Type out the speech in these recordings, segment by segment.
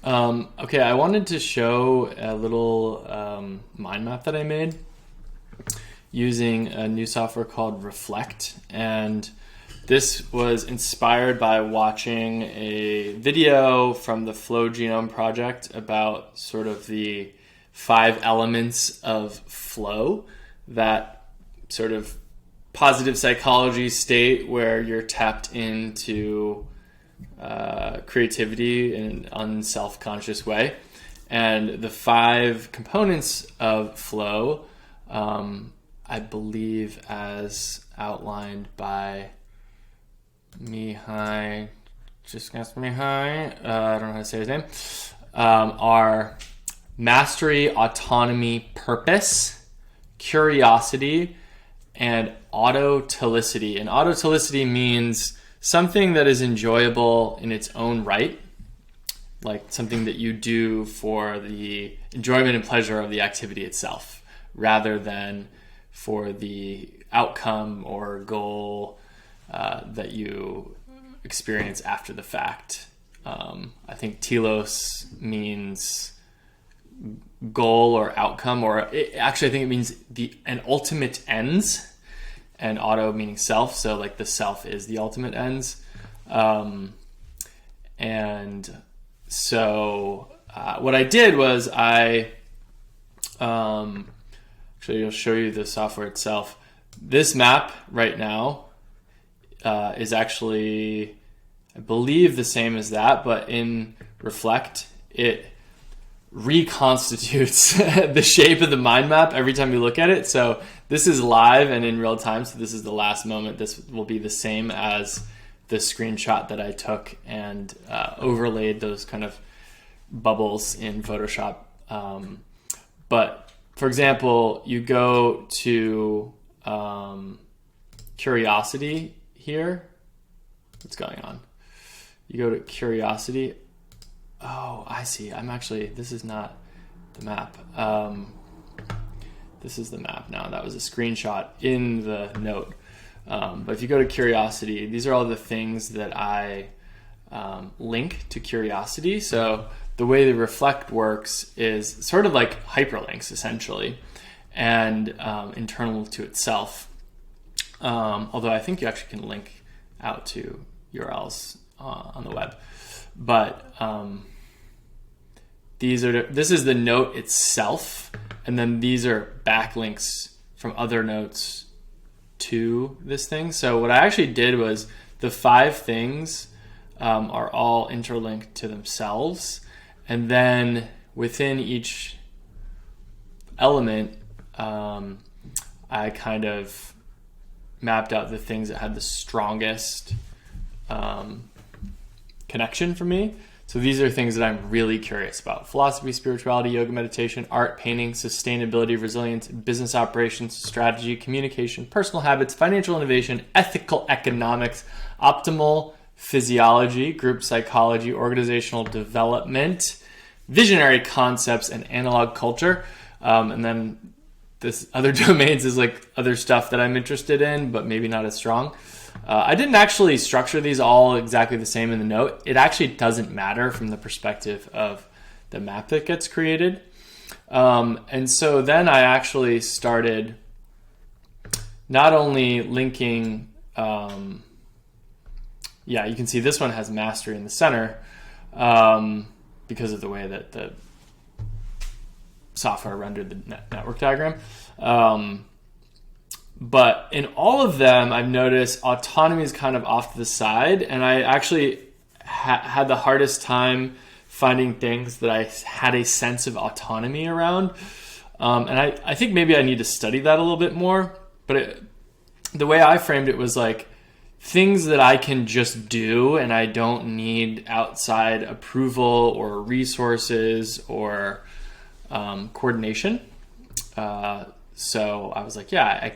Okay, I wanted to show a little mind map that I made using a new software called Reflect. And this was inspired by watching a video from the Flow Genome Project about sort of the 5 elements of flow, that sort of positive psychology state where you're tapped into creativity in an unself-conscious way. And the 5 components of flow, I believe as outlined by Mihai, I don't know how to say his name, are mastery, autonomy, purpose, curiosity, and autotelicity. And autotelicity means something that is enjoyable in its own right, like something that you do for the enjoyment and pleasure of the activity itself, rather than for the outcome or goal that you experience after the fact. I think telos means goal or outcome, or actually I think it means an ultimate ends, and auto meaning self, so like the self is the ultimate ends. And so what I did was actually I'll show you the software itself. This map right now is actually, I believe, the same as that, but in Reflect, it reconstitutes the shape of the mind map every time you look at it. So this is live and in real time. So this is the last moment. This will be the same as the screenshot that I took and overlaid those kind of bubbles in Photoshop. But for example, you go to curiosity here. What's going on? You go to curiosity. Oh, I see. This is not the map. This is the map now. That was a screenshot in the note. But if you go to curiosity, these are all the things that I link to curiosity. So the way the Reflect works is sort of like hyperlinks, essentially, and internal to itself. Although I think you actually can link out to URLs on the web. But this is the note itself, and then these are backlinks from other notes to this thing. So what I actually did was the 5 things are all interlinked to themselves, and then within each element, I kind of mapped out the things that had the strongest connection for me. So these are things that I'm really curious about: philosophy, spirituality, yoga, meditation, art, painting, sustainability, resilience, business operations, strategy, communication, personal habits, financial innovation, ethical economics, optimal physiology, group psychology, organizational development, visionary concepts, and analog culture. And then this other domains is like other stuff that I'm interested in, but maybe not as strong. I didn't actually structure these all exactly the same in the note. It actually doesn't matter from the perspective of the map that gets created. And so then I actually started not only linking, you can see this one has mastery in the center because of the way that the software rendered the network diagram. But in all of them, I've noticed autonomy is kind of off to the side, and I actually had the hardest time finding things that I had a sense of autonomy around. And I think maybe I need to study that a little bit more. But the way I framed it was like things that I can just do, and I don't need outside approval or resources or coordination. So I was like, yeah, I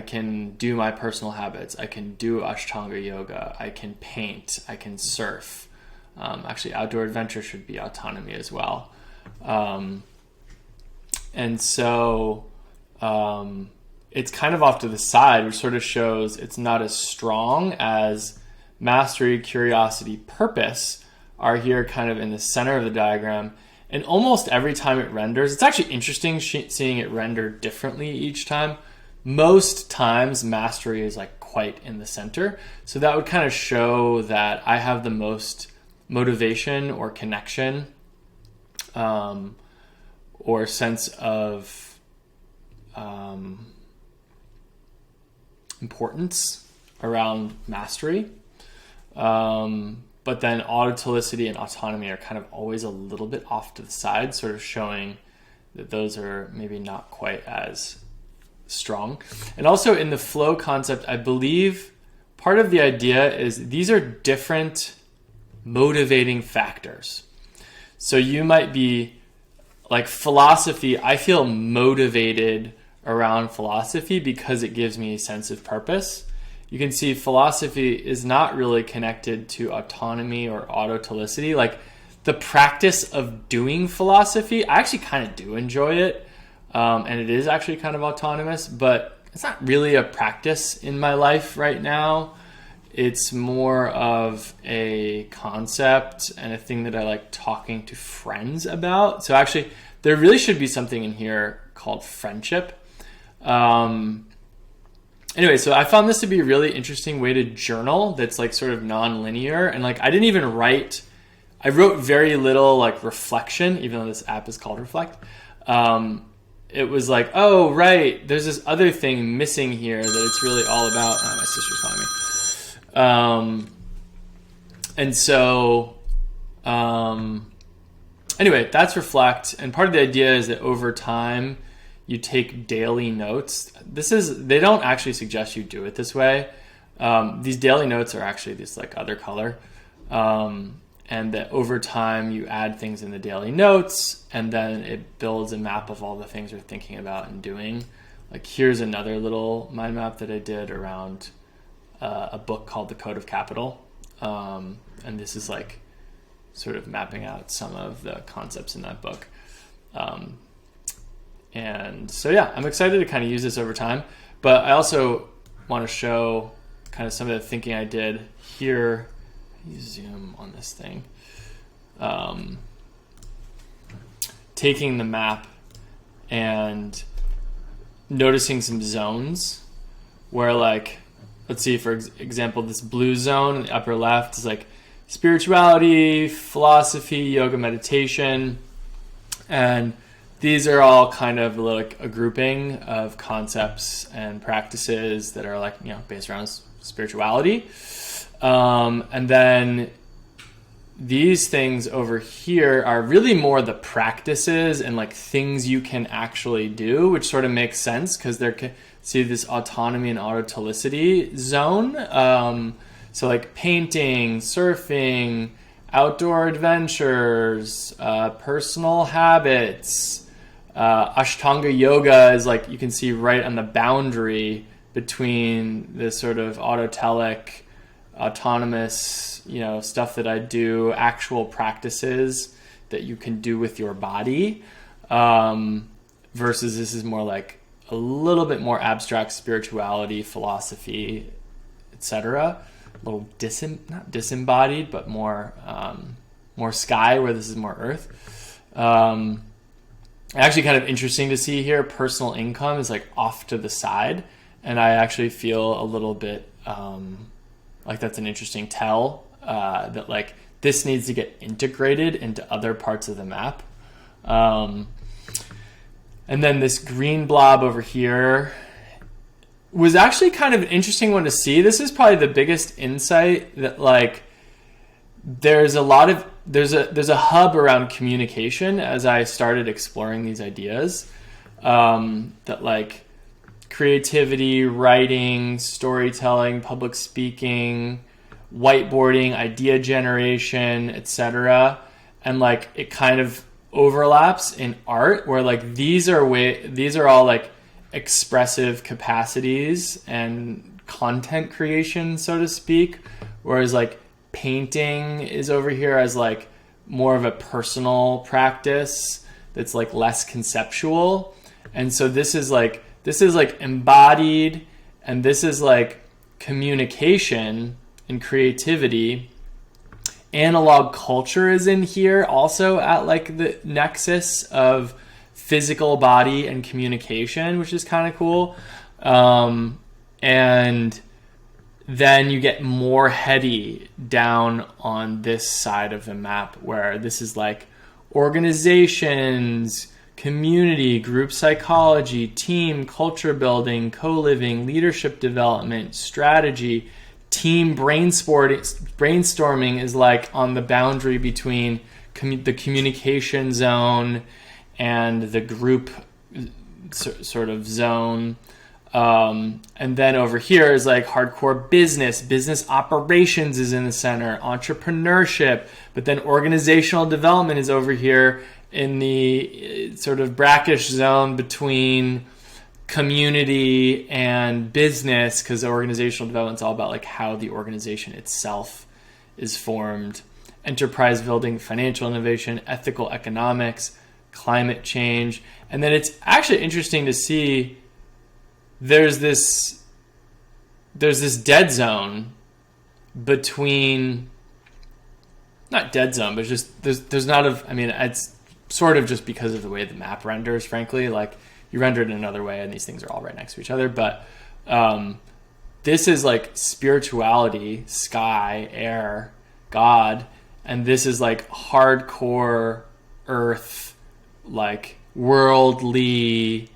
can do my personal habits. I can do Ashtanga yoga. I can paint. I can surf. Actually, outdoor adventure should be autonomy as well. And so it's kind of off to the side, which sort of shows it's not as strong as mastery, curiosity, purpose, are here kind of in the center of the diagram. And almost every time it renders, it's actually interesting seeing it render differently each time. Most times mastery is like quite in the center. So that would kind of show that I have the most motivation or connection or sense of importance around mastery. But then autotelicity and autonomy are kind of always a little bit off to the side, sort of showing that those are maybe not quite as strong. And also in the flow concept, I believe part of the idea is these are different motivating factors. So you might be like philosophy. I feel motivated around philosophy because it gives me a sense of purpose. You can see philosophy is not really connected to autonomy or autotelicity. Like the practice of doing philosophy, I actually kind of do enjoy it. And it is actually kind of autonomous, but it's not really a practice in my life right now. It's more of a concept and a thing that I like talking to friends about. So actually, there really should be something in here called friendship. Anyway, so I found this to be a really interesting way to journal that's like sort of non-linear. And like I didn't even write, I wrote very little like reflection, even though this app is called Reflect. It was like, oh, right, there's this other thing missing here that it's really all about. Oh, my sister's calling me. And so, anyway, that's Reflect. And part of the idea is that over time, you take daily notes. They don't actually suggest you do it this way. These daily notes are actually this like other color. And that over time you add things in the daily notes and then it builds a map of all the things you're thinking about and doing. Like here's another little mind map that I did around a book called The Code of Capital. And this is like sort of mapping out some of the concepts in that book. And so, yeah, I'm excited to kind of use this over time, but I also want to show kind of some of the thinking I did here. You zoom on this thing. Taking the map and noticing some zones where like, let's see, for example, this blue zone in the upper left is like spirituality, philosophy, yoga, meditation, and these are all kind of like a grouping of concepts and practices that are like, you know, based around spirituality. And then these things over here are really more the practices and like things you can actually do, which sort of makes sense because they're, see this autonomy and autotelicity zone. So like painting, surfing, outdoor adventures, personal habits. Ashtanga yoga is like, you can see right on the boundary between this sort of autotelic, autonomous, you know, stuff that I do, actual practices that you can do with your body, versus this is more like a little bit more abstract spirituality, philosophy, etc. A little not disembodied, but more sky, where this is more earth. Actually kind of interesting to see here, personal income is like off to the side, and I actually feel a little bit like that's an interesting tell, that like this needs to get integrated into other parts of the map. And then this green blob over here was actually kind of an interesting one to see. This is probably the biggest insight that like there's a hub around communication as I started exploring these ideas, that like creativity, writing, storytelling, public speaking, whiteboarding, idea generation, etc. And like it kind of overlaps in art where like these are all like expressive capacities and content creation, so to speak, whereas like painting is over here as like more of a personal practice that's like less conceptual. And so this is like embodied, and this is like communication and creativity analog culture is in here also at like the nexus of physical body and communication, which is kind of cool. And then you get more heady down on this side of the map, where this is like organizations, community, group psychology, team, culture building, co-living, leadership development, strategy. Team brainstorming is like on the boundary between the communication zone and the group sort of zone. And then over here is like hardcore business operations is in the center, entrepreneurship, but then organizational development is over here in the sort of brackish zone between community and business, because organizational development is all about like how the organization itself is formed. Enterprise building, financial innovation, ethical economics, climate change. And then it's actually interesting to see there's this dead zone between, not dead zone, but just there's not it's sort of just because of the way the map renders, frankly. Like, you render it another way and these things are all right next to each other. But this is like spirituality, sky, air, God. And this is like hardcore earth, like worldly,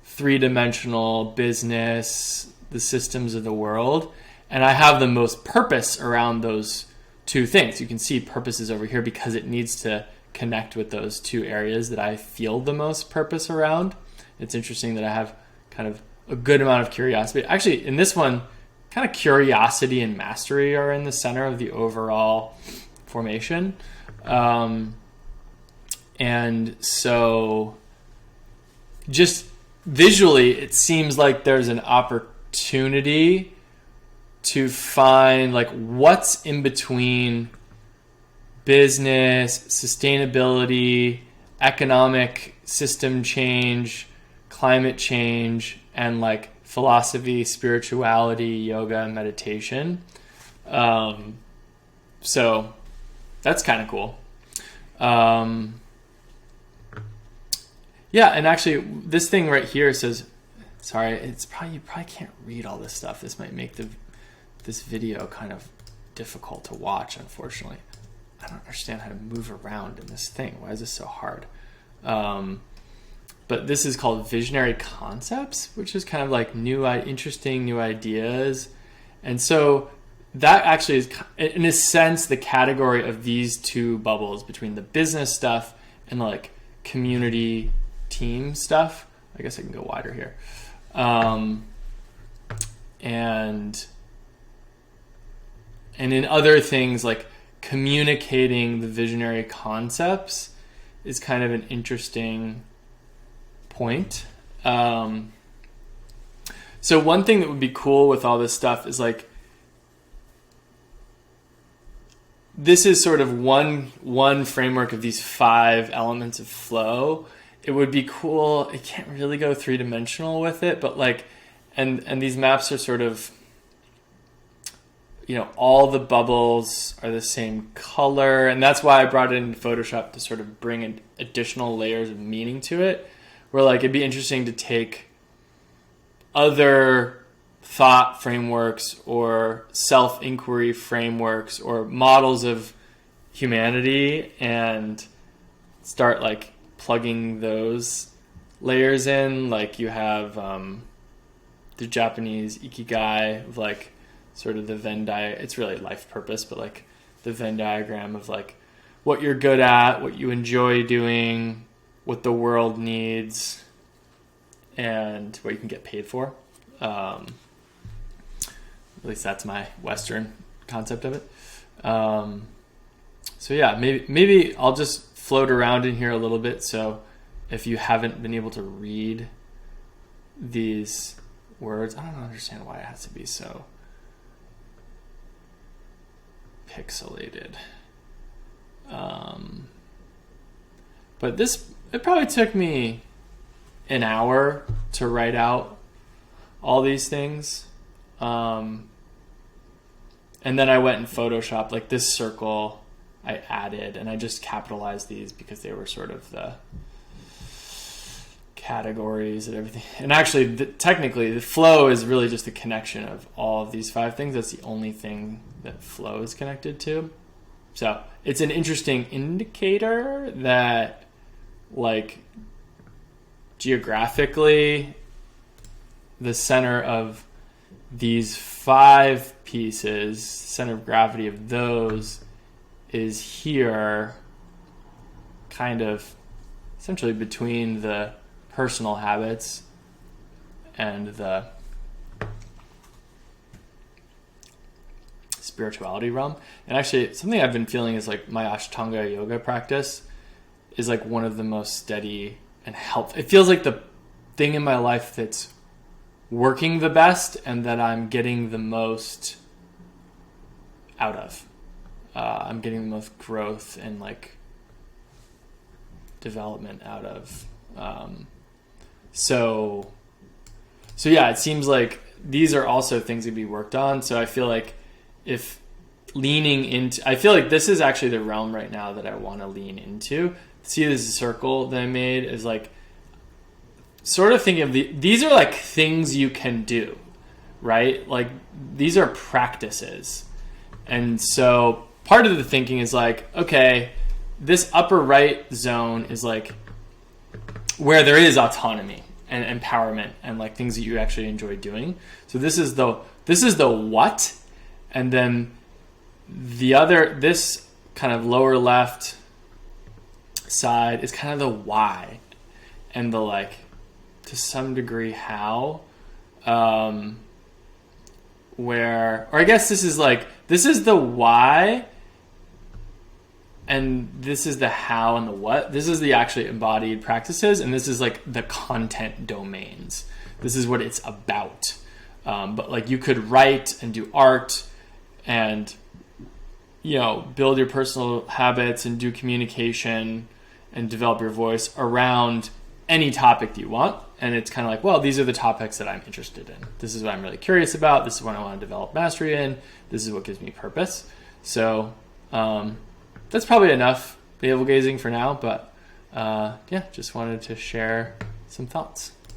three-dimensional business, the systems of the world. And I have the most purpose around those two things. You can see purpose is over here because it needs to connect with those two areas that I feel the most purpose around. It's interesting that I have kind of a good amount of curiosity. Actually, in this one, kind of curiosity and mastery are in the center of the overall formation. And so just visually, it seems like there's an opportunity to find like what's in between business, sustainability, economic system change, climate change, and like philosophy, spirituality, yoga, and meditation. So that's kind of cool. Yeah, and actually this thing right here says, sorry, you probably can't read all this stuff. This might make this video kind of difficult to watch, unfortunately. I don't understand how to move around in this thing. Why is this so hard? But this is called Visionary Concepts, which is kind of like interesting new ideas. And so that actually is, in a sense, the category of these two bubbles between the business stuff and like community team stuff. I guess I can go wider here. And in other things, like communicating the visionary concepts is kind of an interesting point. So one thing that would be cool with all this stuff is like, this is sort of one framework of these 5 elements of flow. It would be cool. It can't really go 3-dimensional with it, but like, and these maps are sort of, all the bubbles are the same color. And that's why I brought it in Photoshop to sort of bring in additional layers of meaning to it, where like, it'd be interesting to take other thought frameworks or self-inquiry frameworks or models of humanity and start like plugging those layers in. Like you have the Japanese ikigai of like sort of the Venn diagram. It's really life purpose, but like the Venn diagram of like what you're good at, what you enjoy doing, what the world needs, and what you can get paid for. At least that's my Western concept of it. So yeah, maybe I'll just float around in here a little bit. So if you haven't been able to read these words, I don't understand why it has to be so pixelated. But it probably took me an hour to write out all these things. And then I went and photoshopped like this circle I added, and I just capitalized these because they were sort of the categories and everything. And actually, technically, the flow is really just a connection of all of these 5 things. That's the only thing that flow is connected to. So it's an interesting indicator that, like, geographically, the center of these 5 pieces, center of gravity of those is here, kind of essentially between the personal habits and the spirituality realm. And actually, something I've been feeling is like my Ashtanga yoga practice is like one of the most steady and helpful. It feels like the thing in my life that's working the best and that I'm getting the most out of. I'm getting the most growth and like development out of. So yeah, it seems like these are also things to be worked on. So I feel like if leaning into, I feel like this is actually the realm right now that I want to lean into. See this circle that I made is like sort of thinking of these are like things you can do, right? Like these are practices. And so part of the thinking is like, okay, this upper right zone is like where there is autonomy and empowerment and like things that you actually enjoy doing. So this is the what, and then the other, this kind of lower left side is kind of the why and the like to some degree how, where, or I guess this is the why and this is the how and the what. This is the actually embodied practices, and this is like the content domains. This is what it's about. But like you could write and do art and, you know, build your personal habits and do communication and develop your voice around any topic you want. And it's kind of like, well, these are the topics that I'm interested in. This is what I'm really curious about. This is what I want to develop mastery in. This is what gives me purpose. So that's probably enough navel gazing for now. But yeah, just wanted to share some thoughts.